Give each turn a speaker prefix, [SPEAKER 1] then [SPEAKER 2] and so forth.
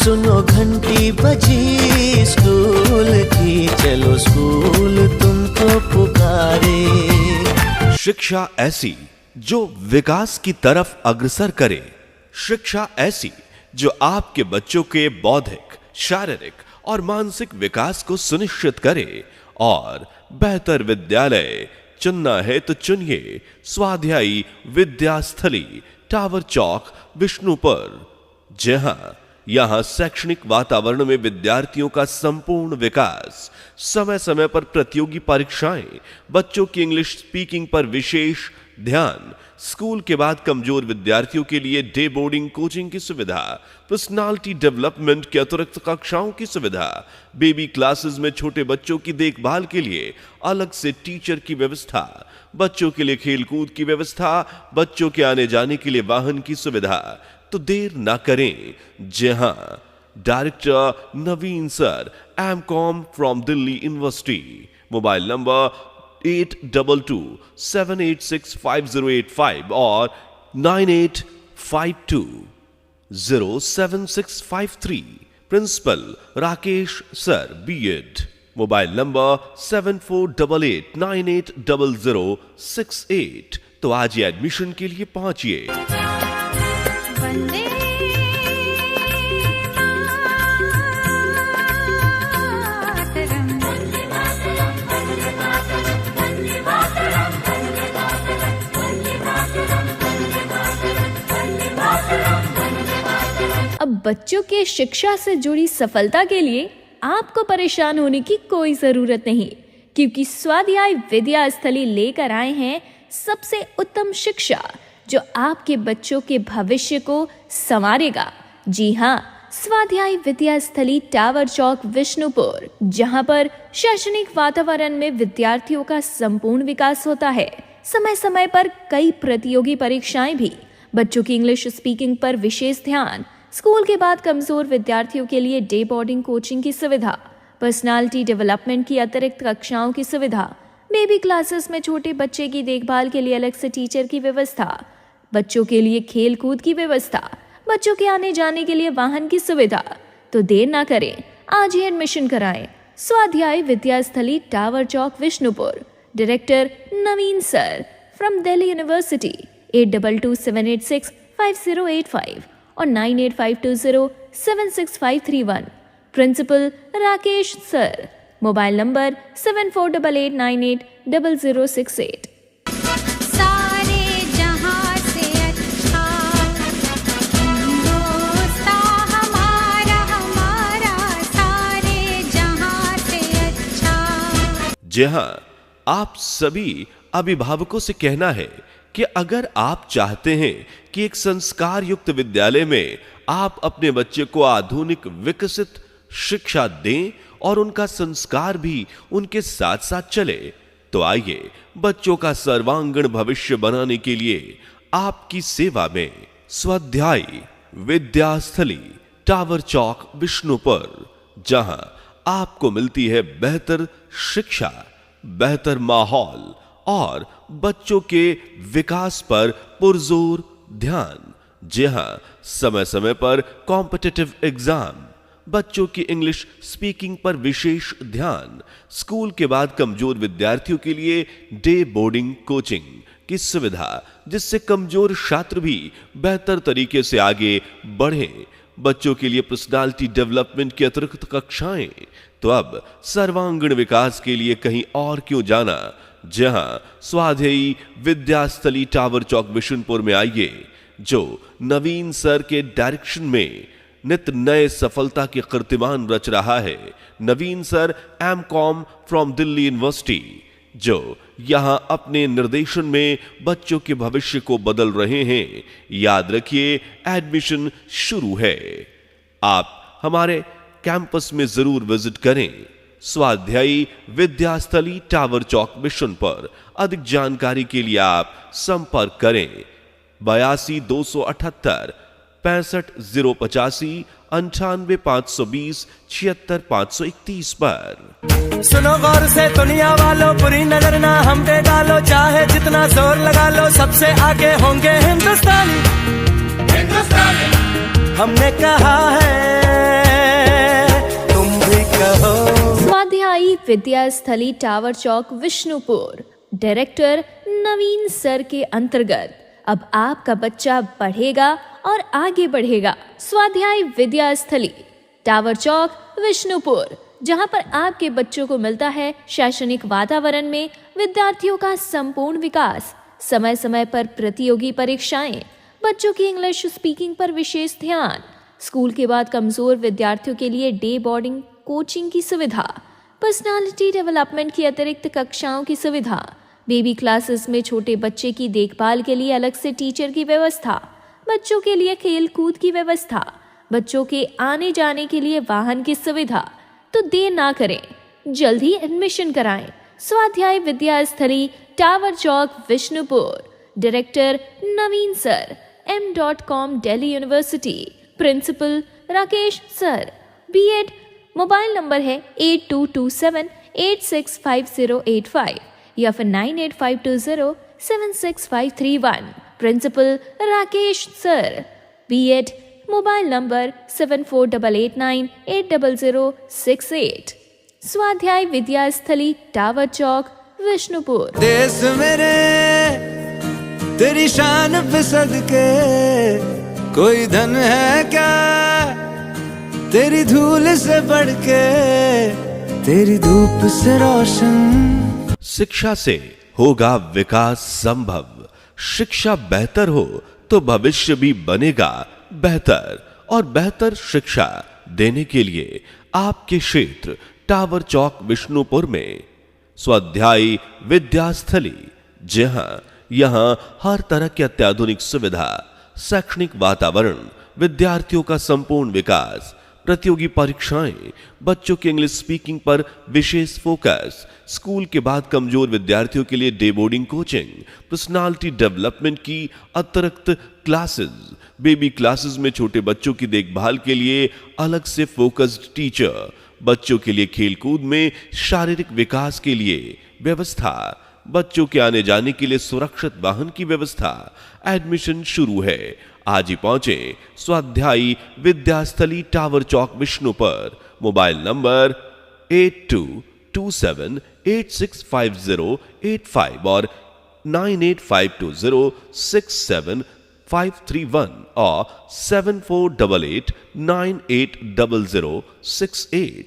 [SPEAKER 1] सुनो घंटी बजी स्कूल की, चलो स्कूल तुमको पुकारे।
[SPEAKER 2] शिक्षा ऐसी जो विकास की तरफ अग्रसर करे, शिक्षा ऐसी जो आपके बच्चों के बौद्धिक, शारीरिक और मानसिक विकास को सुनिश्चित करे। और बेहतर विद्यालय चुनना है तो चुनिए स्वाध्यायी विद्यास्थली, टावर चौक, विष्णुपुर। जी हां, यहां शैक्षणिक वातावरण में विद्यार्थियों का संपूर्ण विकास, समय समय पर प्रतियोगी परीक्षाएं, बच्चों की इंग्लिश स्पीकिंग पर विशेष ध्यान, स्कूल के बाद कमजोर विद्यार्थियों के लिए डे बोर्डिंग कोचिंग की सुविधा, पर्सनालिटी डेवलपमेंट के अतिरिक्त कक्षाओं की सुविधा, बेबी क्लासेस में छोटे बच्चों की देखभाल के लिए अलग से टीचर की व्यवस्था, बच्चों के लिए खेलकूद की व्यवस्था, बच्चों के आने जाने के लिए वाहन की सुविधा। तो देर ना करें। जी हां, director Naveen sir, MCom from Delhi University. Mobile number 8222-786-5085 और 9852-07653। Principal Rakesh sir, BEd. Mobile number 7488980068। तो आज ही एडमिशन के लिए पहुंचिए।
[SPEAKER 3] अब बच्चों के शिक्षा से जुड़ी सफलता के लिए आपको परेशान होने की कोई जरूरत नहीं, क्योंकि स्वाध्याय विद्यास्थली लेकर आए हैं सबसे उत्तम शिक्षा जो आपके बच्चों के भविष्य को संवारेगा। जी हाँ, स्वाध्याय विद्यास्थली, टावर चौक, विष्णुपुर, जहाँ पर शैक्षणिक वातावरण में विद्यार्थियों का संपूर्ण विकास होता है। समय समय पर कई प्रतियोगी परीक्षाएं भी, बच्चों की इंग्लिश स्पीकिंग पर विशेष ध्यान, स्कूल के बाद कमजोर विद्यार्थियों के लिए डे बोर्डिंग कोचिंग की सुविधा, पर्सनालिटी डेवलपमेंट की अतिरिक्त कक्षाओं की सुविधा, बेबी क्लासेस में छोटे बच्चे की देखभाल के लिए अलग से टीचर की व्यवस्था, बच्चों के लिए खेल कूद की व्यवस्था, बच्चों के आने जाने के लिए वाहन की सुविधा। तो देर ना करें, आज ही एडमिशन कराएं। Swadhyay Vidyasthali, tower Chowk, Vishnupur. Director Naveen sir, from Delhi university. 8227865085 और 9852076531। Principal Rakesh sir. Mobile number 7488980068।
[SPEAKER 4] सारे जहां से अच्छा हिंदुस्तान हमारा, हमारा सारे जहां से अच्छा।
[SPEAKER 2] जी हां, आप सभी अभिभावकों से कहना है कि अगर आप चाहते हैं कि एक संस्कार युक्त विद्यालय में आप अपने बच्चे को आधुनिक विकसित शिक्षा दें और उनका संस्कार भी उनके साथ साथ चले, तो आइए बच्चों का सर्वांगीण भविष्य बनाने के लिए आपकी सेवा में स्वाध्यायी विद्यास्थली, टावर चौक, विष्णुपुर, जहां आपको मिलती है बेहतर शिक्षा, बेहतर माहौल और बच्चों के विकास पर पुरजोर ध्यान। जी हां, समय समय पर कॉम्पिटिटिव एग्जाम, बच्चों की इंग्लिश स्पीकिंग पर विशेष ध्यान, स्कूल के बाद कमजोर विद्यार्थियों के लिए डे बोर्डिंग कोचिंग की सुविधा, जिससे कमजोर छात्र भी बेहतर तरीके से आगे बढ़ें, बच्चों के लिए पर्सनालिटी डेवलपमेंट की अतिरिक्त कक्षाएं। तो अब सर्वांगीण विकास के लिए कहीं और क्यों जाना, जहां स्वाध्यायी विद्यास्थली, टावर चौक, विष्णुपुर में आइए, जो नवीन सर के डायरेक्शन में नित नए सफलता के कीर्तिमान रच रहा है। Naveen sir MCom from Delhi university, जो यहां अपने निर्देशन में बच्चों के भविष्य को बदल रहे हैं। याद रखिए, एडमिशन शुरू है। आप हमारे कैंपस में जरूर विजिट करें। स्वाध्यायी विद्यास्थली, टावर चौक, विष्णुपुर। अधिक जानकारी के लिए आप संपर्क करें 82 278 65 085 98 520 76 531 पर।
[SPEAKER 5] सुनो गौर से दुनिया वालों, बुरी नजर ना हम पे डालो, चाहे जितना जोर लगा लो, सबसे आगे होंगे हिंदुस्तान। हमने कहा है
[SPEAKER 3] स्वाध्यायी विद्यास्थली tower Chowk Vishnupur director Naveen sir के अंतर्गत अब आपका बच्चा बढ़ेगा और आगे बढ़ेगा। स्वाध्याय विद्यास्थली टावर चौक विष्णुपुर, जहां पर आपके बच्चों को मिलता है शैक्षणिक वातावरण में विद्यार्थियों का संपूर्ण विकास, समय समय पर प्रतियोगी परीक्षाएं, बच्चों की इंग्लिश स्पीकिंग पर विशेष ध्यान, स्कूल के बाद कमजोर विद्यार्थियों के लिए डे बोर्डिंग कोचिंग की सुविधा, पर्सनालिटी डेवलपमेंट की अतिरिक्त कक्षाओं की सुविधा, बेबी क्लासेस में छोटे बच्चे की देखभाल के लिए अलग से टीचर की व्यवस्था, बच्चों के लिए खेल कूद की व्यवस्था, बच्चों के आने जाने के लिए वाहन की सुविधा। तो देर ना करें, जल्दी एडमिशन कराएं। Swadhyay Vidyasthali tower Chowk Vishnupur, director Naveen sir, m.com Delhi university, principal Rakesh sir, B.Ed। Mobile number है 8227865085 या फिर 9852076531। Principal Rakesh sir, B.Ed। Mobile number 7488980068। Swadhyay Vidyasthali tower Chowk Vishnupur.
[SPEAKER 5] देश मेरे तेरी शान पे सदके, कोई धन है क्या तेरी धूल से बढ़ के, तेरी धूप से रोशन।
[SPEAKER 2] शिक्षा से होगा विकास संभव। शिक्षा बेहतर हो तो भविष्य भी बनेगा बेहतर, और बेहतर शिक्षा देने के लिए आपके क्षेत्र टावर चौक विष्णुपुर में स्वाध्यायी विद्यास्थली, जहां यहां हर तरह की अत्याधुनिक सुविधा, शैक्षणिक वातावरण, विद्यार्थियों का संपूर्ण विकास, प्रतियोगी परीक्षाएं, बच्चों के इंग्लिश स्पीकिंग पर विशेष फोकस, स्कूल के बाद कमजोर विद्यार्थियों के लिए day boarding coaching, personality development की अतिरिक्त क्लासेस, बेबी क्लासेस में छोटे बच्चों की देखभाल के लिए अलग से फोकस्ड टीचर, बच्चों के लिए खेलकूद में शारीरिक विकास के लिए व्यवस्था, बच्चों के आने जाने के लिए सुरक्षित वाहन की व्यवस्था। एडमिशन शुरू है, आज ही पहुंचे स्वाध्यायी विद्यास्थली tower Chowk Vishnupur. Mobile number 8227865085 और 9852067531 और 7488980068।